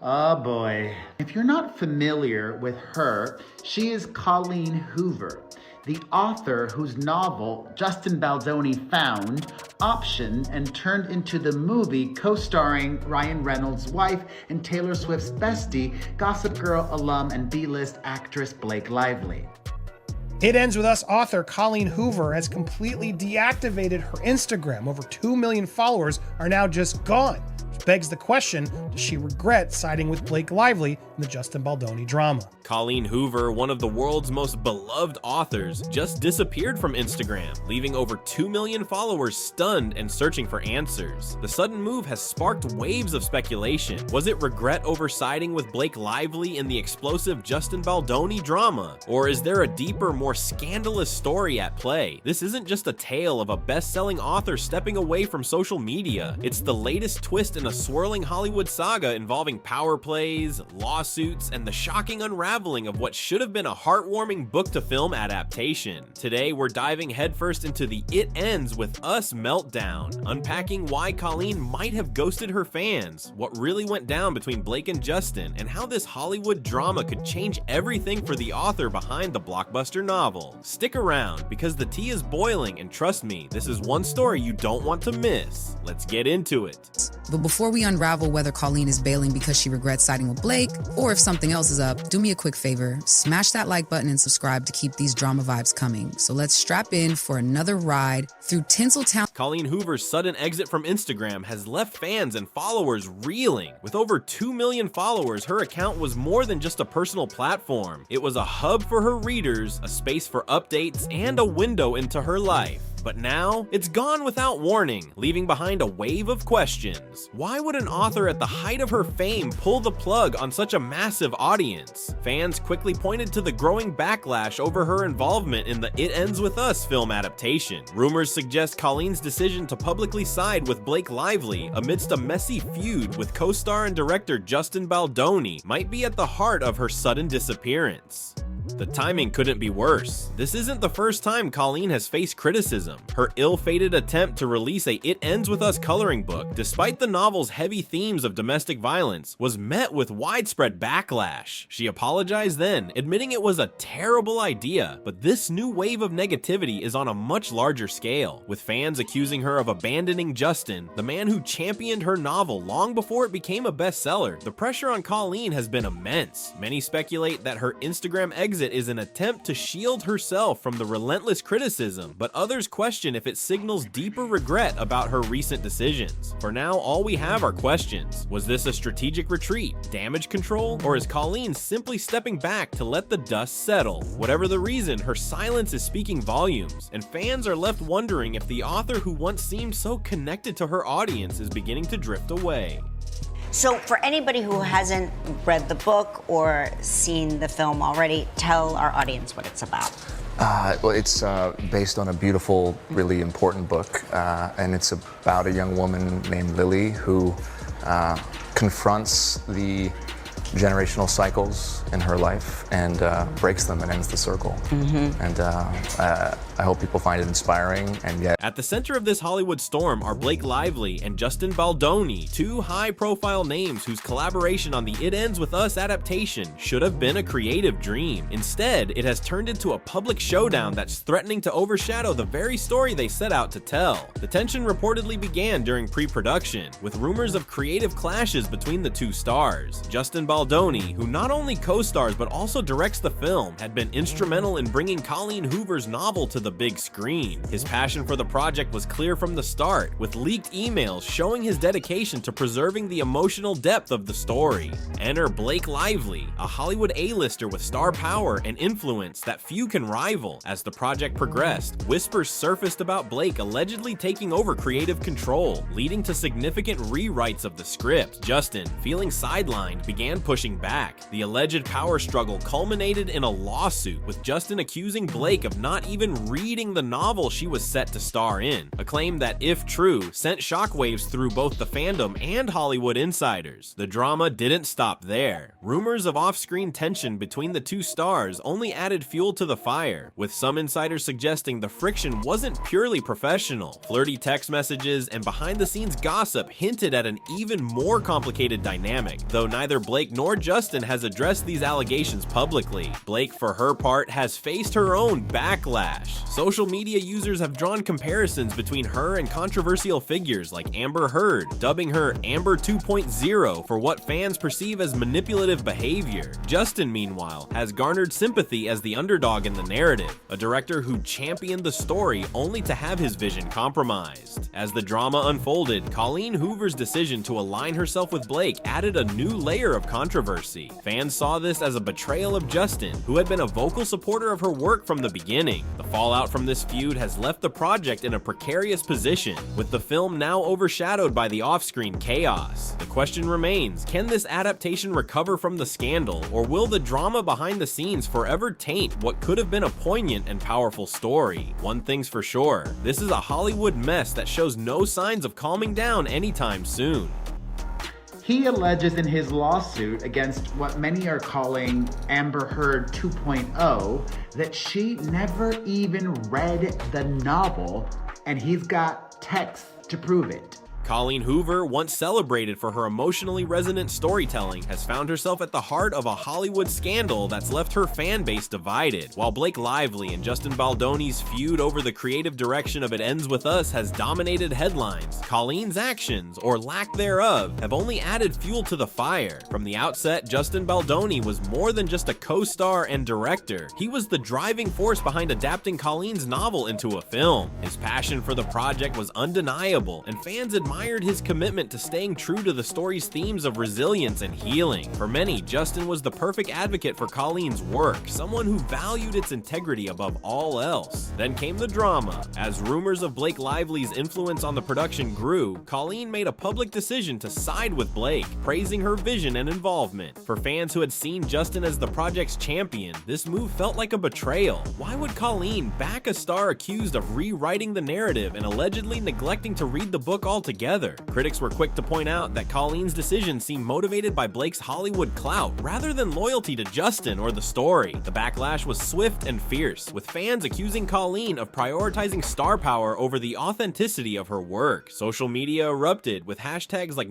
Oh boy. If you're not familiar with her, she is Colleen Hoover, the author whose novel Justin Baldoni found, optioned, and turned into the movie co-starring Ryan Reynolds' wife and Taylor Swift's bestie, Gossip Girl alum and B-list actress Blake Lively. It Ends With Us author Colleen Hoover has completely deactivated her Instagram. Over 2 million followers are now just gone. Which begs the question, does she regret siding with Blake Lively in the Justin Baldoni drama? Colleen Hoover, one of the world's most beloved authors, just disappeared from Instagram, leaving over 2 million followers stunned and searching for answers. The sudden move has sparked waves of speculation. Was it regret over siding with Blake Lively in the explosive Justin Baldoni drama? Or is there a deeper, more scandalous story at play? This isn't just a tale of a best-selling author stepping away from social media. It's the latest twist in a swirling Hollywood saga involving power plays, lawsuits, and the shocking unraveling of what should have been a heartwarming book-to-film adaptation. Today, we're diving headfirst into the It Ends With Us meltdown, unpacking why Colleen might have ghosted her fans, what really went down between Blake and Justin, and how this Hollywood drama could change everything for the author behind the blockbuster novel. Stick around, because the tea is boiling, and trust me, this is one story you don't want to miss. Let's get into it. But before we unravel whether Colleen is bailing because she regrets siding with Blake, or if something else is up, do me a quick favor, smash that like button and subscribe to keep these drama vibes coming. So let's strap in for another ride through Tinseltown. Colleen Hoover's sudden exit from Instagram has left fans and followers reeling. With over 2 million followers, her account was more than just a personal platform. It was a hub for her readers, a space for updates, and a window into her life. But now, it's gone without warning, leaving behind a wave of questions. Why would an author at the height of her fame pull the plug on such a massive audience? Fans quickly pointed to the growing backlash over her involvement in the It Ends With Us film adaptation. Rumors suggest Colleen's decision to publicly side with Blake Lively amidst a messy feud with co-star and director Justin Baldoni might be at the heart of her sudden disappearance. The timing couldn't be worse. This isn't the first time Colleen has faced criticism. Her ill-fated attempt to release a It Ends With Us coloring book, despite the novel's heavy themes of domestic violence, was met with widespread backlash. She apologized then, admitting it was a terrible idea, but this new wave of negativity is on a much larger scale, with fans accusing her of abandoning Justin, the man who championed her novel long before it became a bestseller. The pressure on Colleen has been immense. Many speculate that her Instagram exit is an attempt to shield herself from the relentless criticism, but others question if it signals deeper regret about her recent decisions. For now, all we have are questions. Was this a strategic retreat, damage control, or is Colleen simply stepping back to let the dust settle? Whatever the reason, her silence is speaking volumes, and fans are left wondering if the author who once seemed so connected to her audience is beginning to drift away. So for anybody who hasn't read the book or seen the film already, tell our audience what it's about. Well, it's based on a beautiful, really important book, and it's about a young woman named Lily who confronts the generational cycles in her life and breaks them and ends the circle. And I hope people find it inspiring, and yet... At the center of this Hollywood storm are Blake Lively and Justin Baldoni, two high-profile names whose collaboration on the It Ends With Us adaptation should have been a creative dream. Instead, it has turned into a public showdown that's threatening to overshadow the very story they set out to tell. The tension reportedly began during pre-production, with rumors of creative clashes between the two stars. Justin Baldoni, who not only co-stars but also directs the film, had been instrumental in bringing Colleen Hoover's novel to the big screen. His passion for the project was clear from the start, with leaked emails showing his dedication to preserving the emotional depth of the story. Enter Blake Lively, a Hollywood A-lister with star power and influence that few can rival. As the project progressed, whispers surfaced about Blake allegedly taking over creative control, leading to significant rewrites of the script. Justin, feeling sidelined, began pushing back. The alleged power struggle culminated in a lawsuit, with Justin accusing Blake of not even reading the novel she was set to star in, a claim that, if true, sent shockwaves through both the fandom and Hollywood insiders. The drama didn't stop there. Rumors of off-screen tension between the two stars only added fuel to the fire, with some insiders suggesting the friction wasn't purely professional. Flirty text messages and behind-the-scenes gossip hinted at an even more complicated dynamic, though neither Blake nor Justin has addressed these allegations publicly. Blake, for her part, has faced her own backlash. Social media users have drawn comparisons between her and controversial figures like Amber Heard, dubbing her Amber 2.0 for what fans perceive as manipulative behavior. Justin, meanwhile, has garnered sympathy as the underdog in the narrative, a director who championed the story only to have his vision compromised. As the drama unfolded, Colleen Hoover's decision to align herself with Blake added a new layer of controversy. Fans saw this as a betrayal of Justin, who had been a vocal supporter of her work from the beginning. The fallout from this feud has left the project in a precarious position, with the film now overshadowed by the off-screen chaos. The question remains, can this adaptation recover from the scandal, or will the drama behind the scenes forever taint what could have been a poignant and powerful story? One thing's for sure, this is a Hollywood mess that shows no signs of calming down anytime soon. He alleges in his lawsuit against what many are calling Amber Heard 2.0 that she never even read the novel, and he's got texts to prove it. Colleen Hoover, once celebrated for her emotionally resonant storytelling, has found herself at the heart of a Hollywood scandal that's left her fan base divided. While Blake Lively and Justin Baldoni's feud over the creative direction of It Ends With Us has dominated headlines, Colleen's actions, or lack thereof, have only added fuel to the fire. From the outset, Justin Baldoni was more than just a co-star and director. He was the driving force behind adapting Colleen's novel into a film. His passion for the project was undeniable, and fans admired his commitment to staying true to the story's themes of resilience and healing. For many, Justin was the perfect advocate for Colleen's work, someone who valued its integrity above all else. Then came the drama. As rumors of Blake Lively's influence on the production grew, Colleen made a public decision to side with Blake, praising her vision and involvement. For fans who had seen Justin as the project's champion, this move felt like a betrayal. Why would Colleen back a star accused of rewriting the narrative and allegedly neglecting to read the book altogether? Critics were quick to point out that Colleen's decision seemed motivated by Blake's Hollywood clout rather than loyalty to Justin or the story. The backlash was swift and fierce, with fans accusing Colleen of prioritizing star power over the authenticity of her work. Social media erupted, with hashtags like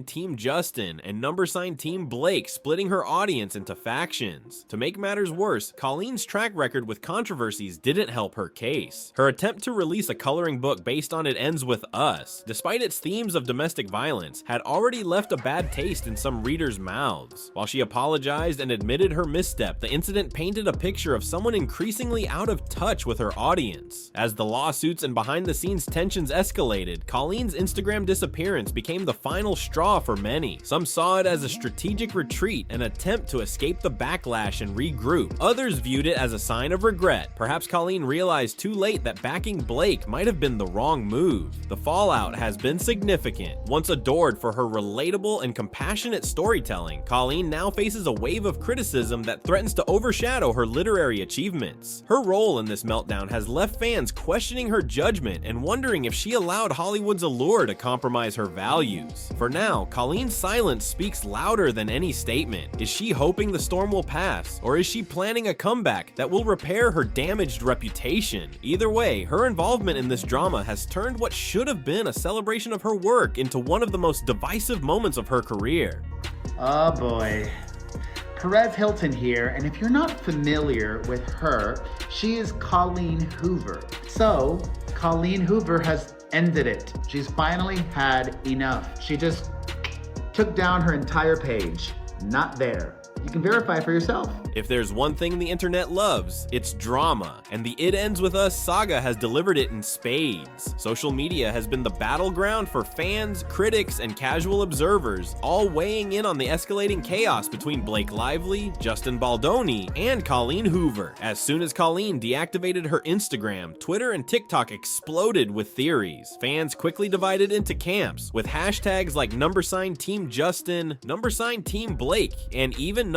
#Team Justin and #Team Blake splitting her audience into factions. To make matters worse, Colleen's track record with controversies didn't help her case. Her attempt to release a coloring book based on It Ends With Us, despite its themes of domestic violence, had already left a bad taste in some readers' mouths. While she apologized and admitted her misstep, the incident painted a picture of someone increasingly out of touch with her audience. As the lawsuits and behind-the-scenes tensions escalated, Colleen's Instagram disappearance became the final straw for many. Some saw it as a strategic retreat, an attempt to escape the backlash and regroup. Others viewed it as a sign of regret. Perhaps Colleen realized too late that backing Blake might have been the wrong move. The fallout has been significant. Once adored for her relatable and compassionate storytelling, Colleen now faces a wave of criticism that threatens to overshadow her literary achievements. Her role in this meltdown has left fans questioning her judgment and wondering if she allowed Hollywood's allure to compromise her values. For now, Colleen's silence speaks louder than any statement. Is she hoping the storm will pass, or is she planning a comeback that will repair her damaged reputation? Either way, her involvement in this drama has turned what should have been a celebration of her work into one of the most divisive moments of her career. Oh boy. Perez Hilton here, and if you're not familiar with her, she is Colleen Hoover. So, Colleen Hoover has ended it. She's finally had enough. She just took down her entire page. Not there. You can verify for yourself. If there's one thing the internet loves, it's drama, and the It Ends With Us saga has delivered it in spades. Social media has been the battleground for fans, critics, and casual observers, all weighing in on the escalating chaos between Blake Lively, Justin Baldoni, and Colleen Hoover. As soon as Colleen deactivated her Instagram, Twitter and TikTok exploded with theories. Fans quickly divided into camps, with hashtags like #Team Justin, #Team Blake, and even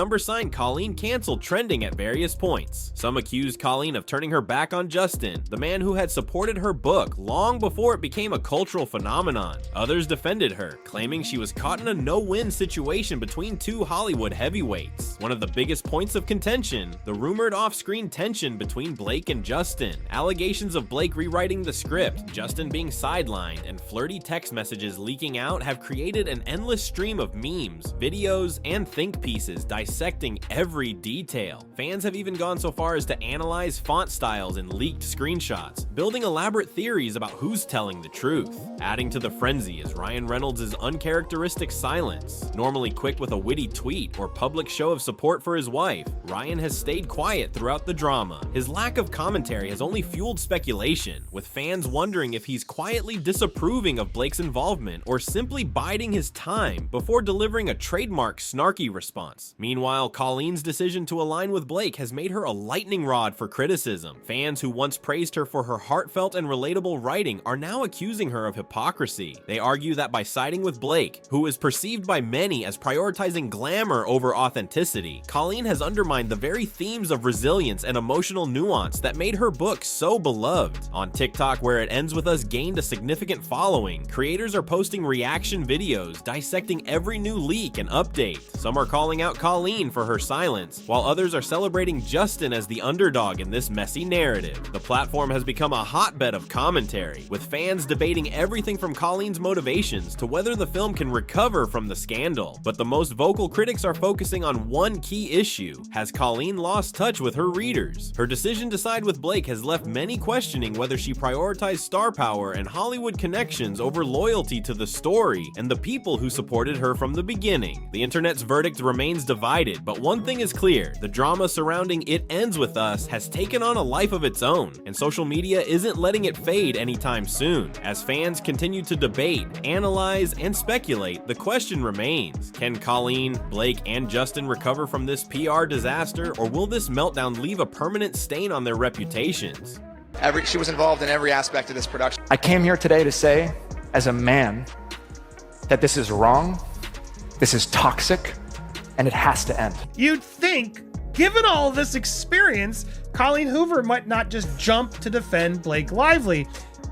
#Colleen canceled trending at various points. Some accused Colleen of turning her back on Justin, the man who had supported her book long before it became a cultural phenomenon. Others defended her, claiming she was caught in a no-win situation between two Hollywood heavyweights. One of the biggest points of contention, the rumored off-screen tension between Blake and Justin. Allegations of Blake rewriting the script, Justin being sidelined, and flirty text messages leaking out have created an endless stream of memes, videos, and think pieces dissecting every detail. Fans have even gone so far as to analyze font styles in leaked screenshots, building elaborate theories about who's telling the truth. Adding to the frenzy is Ryan Reynolds' uncharacteristic silence. Normally quick with a witty tweet or public show of support for his wife, Ryan has stayed quiet throughout the drama. His lack of commentary has only fueled speculation, with fans wondering if he's quietly disapproving of Blake's involvement or simply biding his time before delivering a trademark snarky response. Meanwhile, Colleen's decision to align with Blake has made her a lightning rod for criticism. Fans who once praised her for her heartfelt and relatable writing are now accusing her of hypocrisy. They argue that by siding with Blake, who is perceived by many as prioritizing glamour over authenticity, Colleen has undermined the very themes of resilience and emotional nuance that made her book so beloved. On TikTok, where It Ends With Us gained a significant following, creators are posting reaction videos dissecting every new leak and update. Some are calling out Colleen for her silence, while others are celebrating Justin as the underdog in this messy narrative. The platform has become a hotbed of commentary, with fans debating everything from Colleen's motivations to whether the film can recover from the scandal. But the most vocal critics are focusing on one key issue: has Colleen lost touch with her readers? Her decision to side with Blake has left many questioning whether she prioritized star power and Hollywood connections over loyalty to the story and the people who supported her from the beginning. The internet's verdict remains divided, but one thing is clear: the drama surrounding It Ends With Us has taken on a life of its own, and social media isn't letting it fade anytime soon. As fans continue to debate, analyze, and speculate, the question remains: can Colleen, Blake, and Justin recover from this PR disaster, or will this meltdown leave a permanent stain on their reputations? She was involved in every aspect of this production. I came here today to say, as a man, that this is wrong, this is toxic, and it has to end. You'd think, given all this experience, Colleen Hoover might not just jump to defend Blake Lively,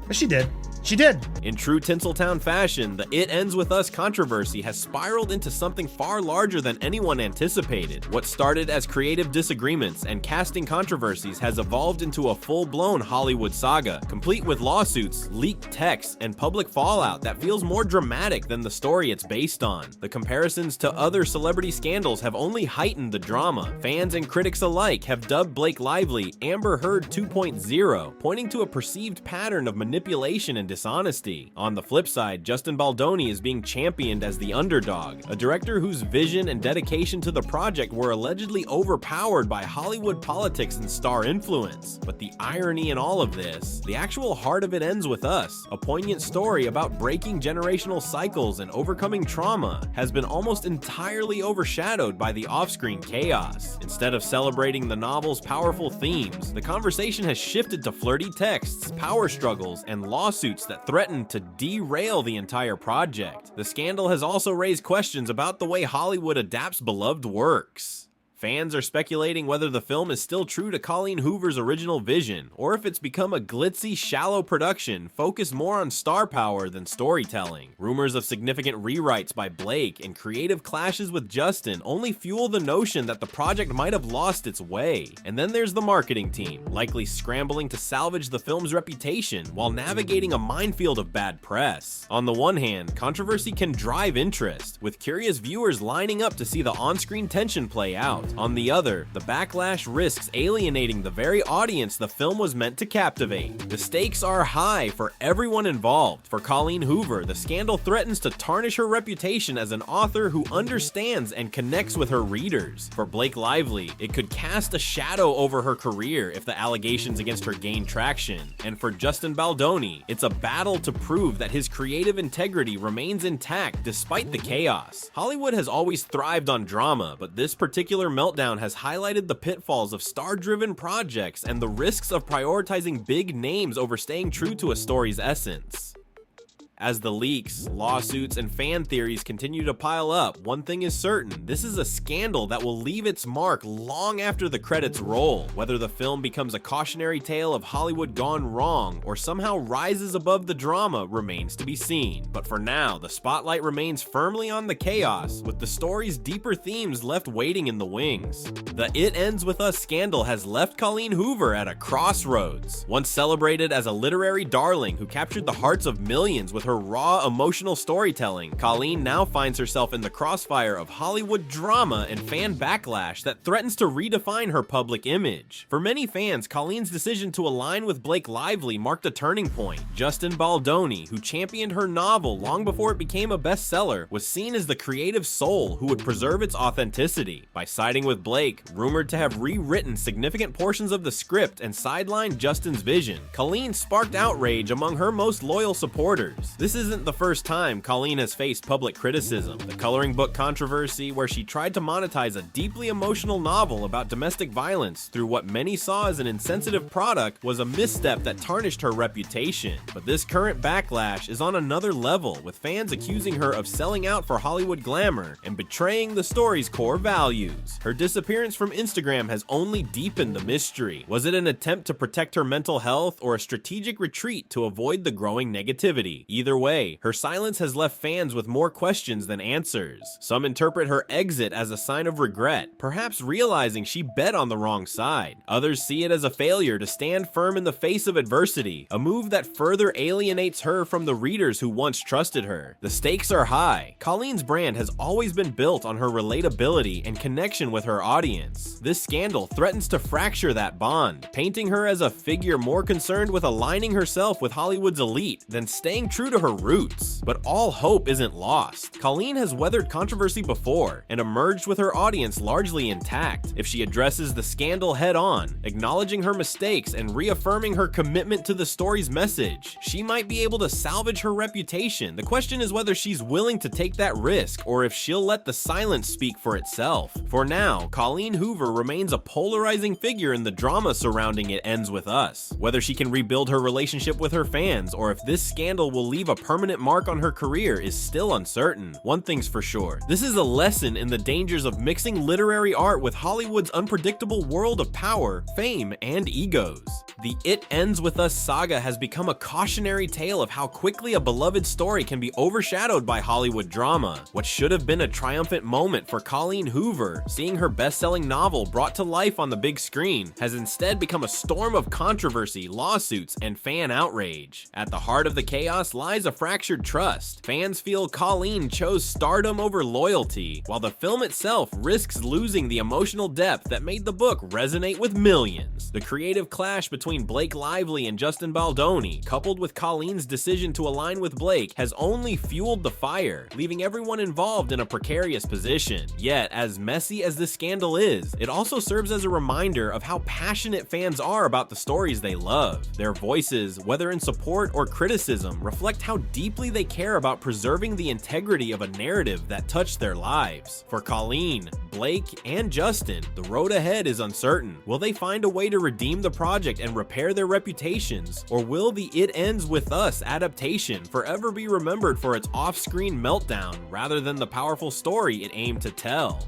but she did. She did. In true Tinseltown fashion, the It Ends With Us controversy has spiraled into something far larger than anyone anticipated. What started as creative disagreements and casting controversies has evolved into a full-blown Hollywood saga, complete with lawsuits, leaked texts, and public fallout that feels more dramatic than the story it's based on. The comparisons to other celebrity scandals have only heightened the drama. Fans and critics alike have dubbed Blake Lively Amber Heard 2.0, pointing to a perceived pattern of manipulation and dishonesty. On the flip side, Justin Baldoni is being championed as the underdog, a director whose vision and dedication to the project were allegedly overpowered by Hollywood politics and star influence. But the irony in all of this, the actual heart of It Ends With Us, a poignant story about breaking generational cycles and overcoming trauma, has been almost entirely overshadowed by the off-screen chaos. Instead of celebrating the novel's powerful themes, the conversation has shifted to flirty texts, power struggles, and lawsuits that threatened to derail the entire project. The scandal has also raised questions about the way Hollywood adapts beloved works. Fans are speculating whether the film is still true to Colleen Hoover's original vision, or if it's become a glitzy, shallow production focused more on star power than storytelling. Rumors of significant rewrites by Blake and creative clashes with Justin only fuel the notion that the project might have lost its way. And then there's the marketing team, likely scrambling to salvage the film's reputation while navigating a minefield of bad press. On the one hand, controversy can drive interest, with curious viewers lining up to see the on-screen tension play out. On the other, the backlash risks alienating the very audience the film was meant to captivate. The stakes are high for everyone involved. For Colleen Hoover, the scandal threatens to tarnish her reputation as an author who understands and connects with her readers. For Blake Lively, it could cast a shadow over her career if the allegations against her gain traction. And for Justin Baldoni, it's a battle to prove that his creative integrity remains intact despite the chaos. Hollywood has always thrived on drama, but this particular meltdown has highlighted the pitfalls of star-driven projects and the risks of prioritizing big names over staying true to a story's essence. As the leaks, lawsuits, and fan theories continue to pile up, one thing is certain: this is a scandal that will leave its mark long after the credits roll. Whether the film becomes a cautionary tale of Hollywood gone wrong or somehow rises above the drama remains to be seen. But for now, the spotlight remains firmly on the chaos, with the story's deeper themes left waiting in the wings. The It Ends With Us scandal has left Colleen Hoover at a crossroads. Once celebrated as a literary darling who captured the hearts of millions with her raw emotional storytelling, Colleen now finds herself in the crossfire of Hollywood drama and fan backlash that threatens to redefine her public image. For many fans, Colleen's decision to align with Blake Lively marked a turning point. Justin Baldoni, who championed her novel long before it became a bestseller, was seen as the creative soul who would preserve its authenticity. By siding with Blake, rumored to have rewritten significant portions of the script and sidelined Justin's vision, Colleen sparked outrage among her most loyal supporters. This isn't the first time Colleen has faced public criticism. The coloring book controversy, where she tried to monetize a deeply emotional novel about domestic violence through what many saw as an insensitive product, was a misstep that tarnished her reputation. But this current backlash is on another level, with fans accusing her of selling out for Hollywood glamour and betraying the story's core values. Her disappearance from Instagram has only deepened the mystery. Was it an attempt to protect her mental health or a strategic retreat to avoid the growing negativity? Either way, her silence has left fans with more questions than answers. Some interpret her exit as a sign of regret, perhaps realizing she bet on the wrong side. Others see it as a failure to stand firm in the face of adversity, a move that further alienates her from the readers who once trusted her. The stakes are high. Colleen's brand has always been built on her relatability and connection with her audience. This scandal threatens to fracture that bond, painting her as a figure more concerned with aligning herself with Hollywood's elite than staying true to her roots. But all hope isn't lost. Colleen has weathered controversy before and emerged with her audience largely intact. If she addresses the scandal head on, acknowledging her mistakes and reaffirming her commitment to the story's message, she might be able to salvage her reputation. The question is whether she's willing to take that risk or if she'll let the silence speak for itself. For now, Colleen Hoover remains a polarizing figure in the drama surrounding It Ends With Us. Whether she can rebuild her relationship with her fans or if this scandal will leave a permanent mark on her career is still uncertain. One thing's for sure: this is a lesson in the dangers of mixing literary art with Hollywood's unpredictable world of power, fame, and egos. The It Ends With Us saga has become a cautionary tale of how quickly a beloved story can be overshadowed by Hollywood drama. What should have been a triumphant moment for Colleen Hoover, seeing her best-selling novel brought to life on the big screen, has instead become a storm of controversy, lawsuits, and fan outrage. At the heart of the chaos lies a fractured trust. Fans feel Colleen chose stardom over loyalty, while the film itself risks losing the emotional depth that made the book resonate with millions. The creative clash between Blake Lively and Justin Baldoni, coupled with Colleen's decision to align with Blake, has only fueled the fire, leaving everyone involved in a precarious position. Yet, as messy as this scandal is, it also serves as a reminder of how passionate fans are about the stories they love. Their voices, whether in support or criticism, reflect how deeply they care about preserving the integrity of a narrative that touched their lives. For Colleen, Blake, and Justin, the road ahead is uncertain. Will they find a way to redeem the project and repair their reputations, or will the It Ends With Us adaptation forever be remembered for its off-screen meltdown rather than the powerful story it aimed to tell?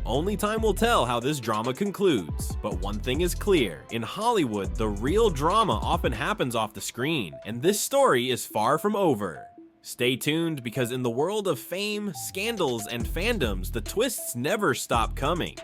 Only time will tell how this drama concludes, but one thing is clear: in Hollywood, the real drama often happens off the screen, and this story is far from over. Stay tuned, because in the world of fame, scandals, and fandoms, the twists never stop coming.